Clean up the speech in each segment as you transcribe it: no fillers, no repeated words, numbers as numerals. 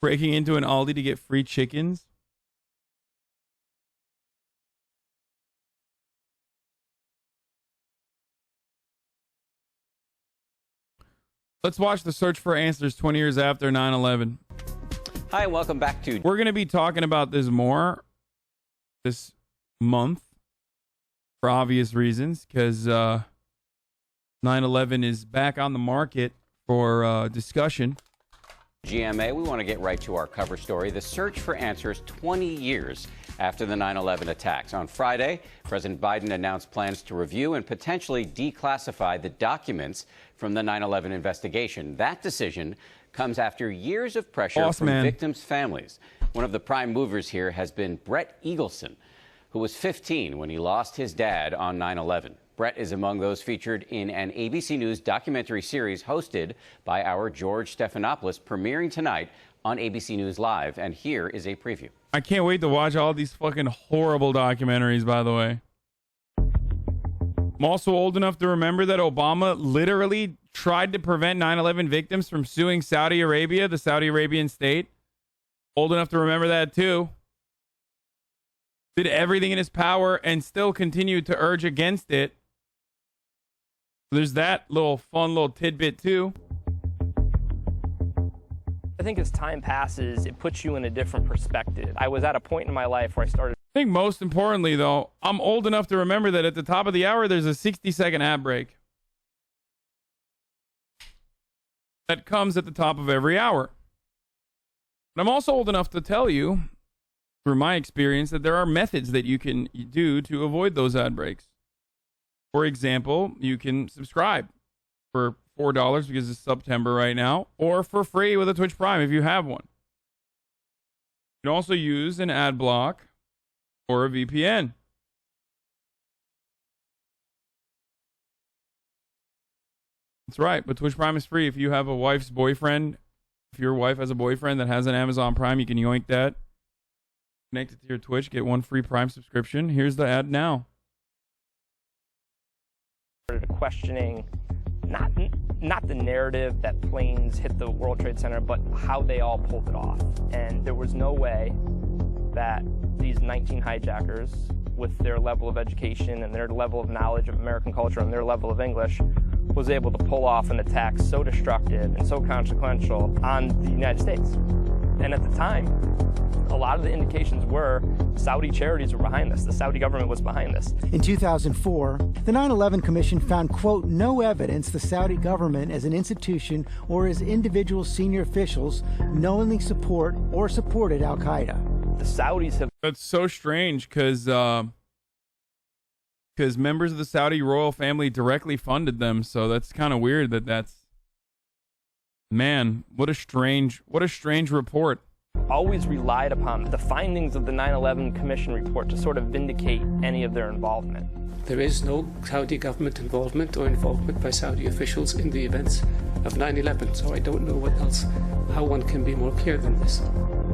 Breaking into an Aldi to get free chickens. Let's watch the search for answers 20 years after 9/11. Hi, welcome back to... We're going to be talking about this more this month for obvious reasons, because 9/11 is back on the market for discussion. GMA, we want to get right to our cover story. The search for answers 20 years after the 9/11 attacks. On Friday, President Biden announced plans to review and potentially declassify the documents from the 9/11 investigation. That decision comes after years of pressure from victims' families. One of the prime movers here has been Brett Eagleson, who was 15 when he lost his dad on 9/11. Brett is among those featured in an ABC News documentary series hosted by our George Stephanopoulos, premiering tonight on ABC News Live. And here is a preview. I can't wait to watch all these fucking horrible documentaries, by the way. I'm also old enough to remember that Obama literally tried to prevent 9/11 victims from suing Saudi Arabia, the Saudi Arabian state. Old enough to remember that, too. Did everything in his power and still continued to urge against it. There's that fun little tidbit, too. I think as time passes, it puts you in a different perspective. I was at a point in my life where I started... I think most importantly, though, I'm old enough to remember that at the top of the hour, there's a 60-second ad break that comes at the top of every hour. But I'm also old enough to tell you, through my experience, that there are methods that you can do to avoid those ad breaks. For example, you can subscribe for $4 because it's September right now, or for free with a Twitch Prime if you have one. You can also use an ad block or a VPN. That's right, but Twitch Prime is free if you have a wife's boyfriend. If your wife has a boyfriend that has an Amazon Prime, you can yoink that. Connect it to your Twitch, get one free Prime subscription. Here's the ad now. Questioning not the narrative that planes hit the World Trade Center, but how they all pulled it off. And there was no way that these 19 hijackers, with their level of education and their level of knowledge of American culture and their level of English, was able to pull off an attack so destructive and so consequential on the United States. And at the time, a lot of the indications were Saudi charities were behind this. The Saudi government was behind this. In 2004, the 9/11 Commission found, quote, no evidence the Saudi government as an institution or as individual senior officials knowingly support or supported al-Qaeda. The Saudis have... That's so strange because members of the Saudi royal family directly funded them. So that's kind of weird that's... Man, what a strange report. Always relied upon the findings of the 9/11 Commission report to sort of vindicate any of their involvement. There is no Saudi government involvement or involvement by Saudi officials in the events of 9/11, so I don't know how one can be more clear than this.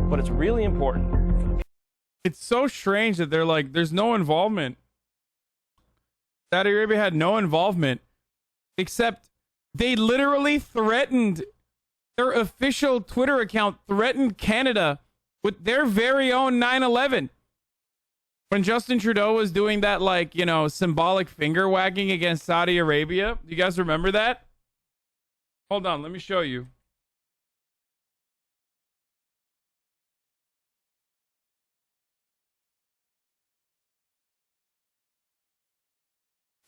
But it's really important. It's so strange that they're like, there's no involvement. Saudi Arabia had no involvement, except they literally threatened... Their official Twitter account threatened Canada with their very own 9/11. When Justin Trudeau was doing that, symbolic finger wagging against Saudi Arabia. Do you guys remember that? Hold on, let me show you.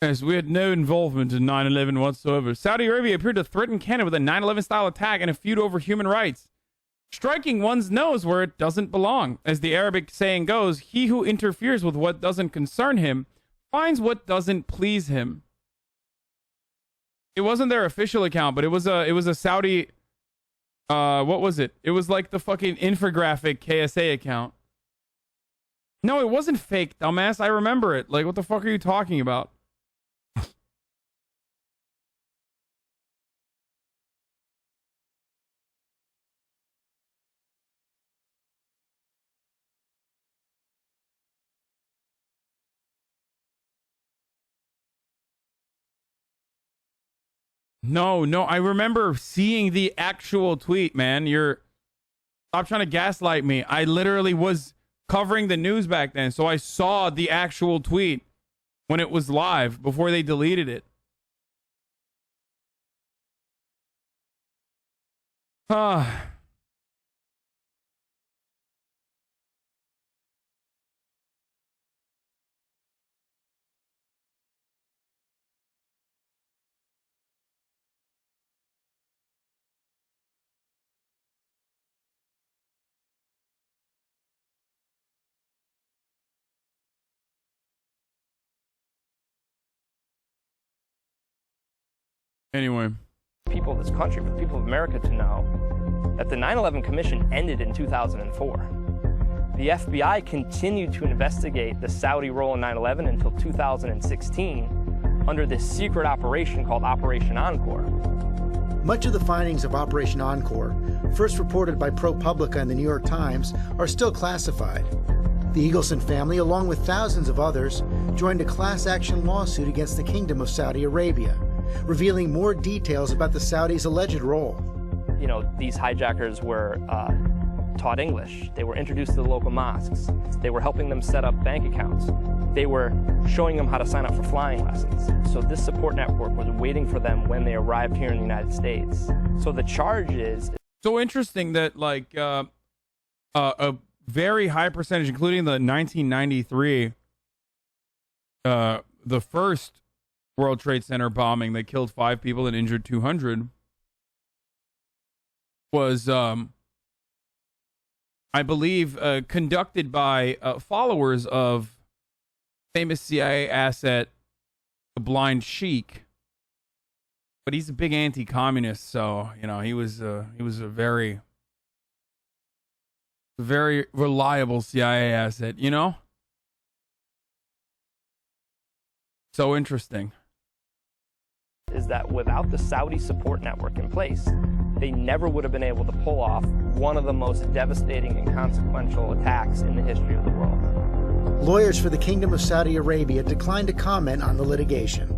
Yes, we had no involvement in 9/11 whatsoever. Saudi Arabia appeared to threaten Canada with a 9/11 style attack and a feud over human rights, striking one's nose where it doesn't belong. As the Arabic saying goes, he who interferes with what doesn't concern him finds what doesn't please him. It wasn't their official account, but it was a Saudi, what was it? It was like the fucking infographic KSA account. No, it wasn't fake, dumbass. I remember it. Like, what the fuck are you talking about? No, I remember seeing the actual tweet, man. Stop trying to gaslight me. I literally was covering the news back then, so I saw the actual tweet when it was live before they deleted it. Anyway. People of this country, for the people of America to know that the 9/11 Commission ended in 2004. The FBI continued to investigate the Saudi role in 9/11 until 2016 under this secret operation called Operation Encore. Much of the findings of Operation Encore, first reported by ProPublica and the New York Times, are still classified. The Eagleson family, along with thousands of others, joined a class action lawsuit against the Kingdom of Saudi Arabia, revealing more details about the Saudis' alleged role. You know, these hijackers were taught English. They were introduced to the local mosques. They were helping them set up bank accounts. They were showing them how to sign up for flying lessons. So this support network was waiting for them when they arrived here in the United States. So the charge is... So interesting that, like, a very high percentage, including the 1993, the first World Trade Center bombing that killed 5 people and injured 200, was, I believe, conducted by followers of famous CIA asset, the Blind Sheik. But he's a big anti-communist, so, you know, he was a very reliable CIA asset, you know? So interesting. Is that without the Saudi support network in place, they never would have been able to pull off one of the most devastating and consequential attacks in the history of the world. Lawyers for the Kingdom of Saudi Arabia declined to comment on the litigation.